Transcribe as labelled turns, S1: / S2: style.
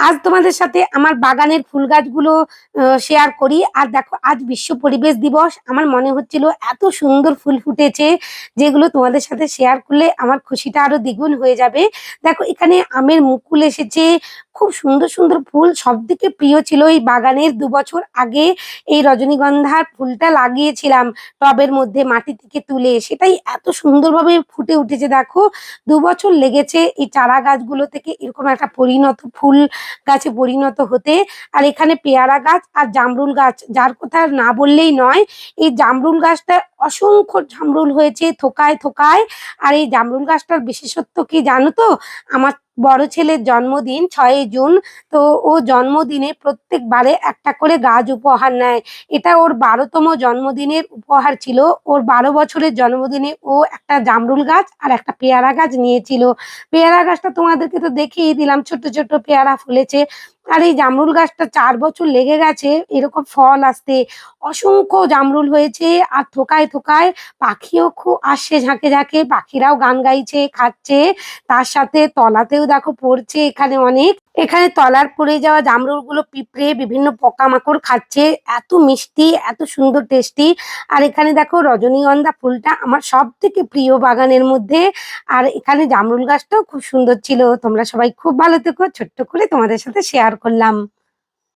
S1: আজ তোমাদের সাথে আমার বাগানের ফুল গাছগুলো শেয়ার করি। আর দেখো, আজ বিশ্ব পরিবেশ দিবস। আমার মনে হচ্ছিল এত সুন্দর ফুল ফুটেছে, যেগুলো তোমাদের সাথে শেয়ার করলে আমার খুশিটা আরো দ্বিগুণ হয়ে যাবে। দেখো, এখানে আমের মুকুল এসেছে, খুব সুন্দর সুন্দর ফুল। সব থেকে প্রিয় ছিল এই বাগানের 2 বছর আগে এই রজনীগন্ধার ফুলটা লাগিয়েছিলাম টবের মধ্যে মাটি থেকে তুলে, সেটাই এত সুন্দরভাবে ফুটে উঠেছে। দেখো, 2 বছর লেগেছে এই চারা গাছগুলো থেকে এরকম একটা পরিণত ফুল গাছে পরিণত হতে। আর এখানে পেয়ারা গাছ আর জামরুল গাছ, যার কথা না বললেই নয়। এই জামরুল গাছটা অসংখ্য জামরুল হয়েছে থোকায় থোকায়। আর এই জামরুল গাছটার বিশেষত্ব কি জানো তো? আমার বড় ছেলের জন্মদিন 6ই জুন। তো ও জন্মদিনে প্রত্যেকবারে একটা করে গাছ উপহার নেয়। এটা ওর 12তম জন্মদিনের উপহার ছিল। ওর 12 বছরের জন্মদিনে ও একটা জামরুল গাছ আর একটা পেয়ারা গাছ নিয়েছিল। পেয়ারা গাছটা তোমাদেরকে তো দেখিয়ে দিলাম, ছোট ছোট পেয়ারা ফুলেছে। আর এই জামরুল গাছটা 4 বছর লেগে গেছে এরকম ফল আসতে। অসংখ্য জামরুল হয়েছে আর থোকায় থোকায়। পাখিও খুব আসছে ঝাঁকে ঝাঁকে, পাখিরাও গান গাইছে, খাচ্ছে। তার সাথে তলাতেও দেখো পড়ছে এখানে অনেক। এখানে তলার পড়ে যাওয়া জামরুল গুলো পিঁপড়ে বিভিন্ন পোকামাকড় খাচ্ছে। এত মিষ্টি, এত সুন্দর টেস্টি। আর এখানে দেখো, রজনীগন্ধা ফুলটা আমার সব থেকে প্রিয় বাগানের মধ্যে। আর এখানে জামরুল গাছটাও খুব সুন্দর ছিল। তোমরা সবাই খুব ভালো থেকো, ছোট্ট করে তোমাদের সাথে শেয়ার করলাম।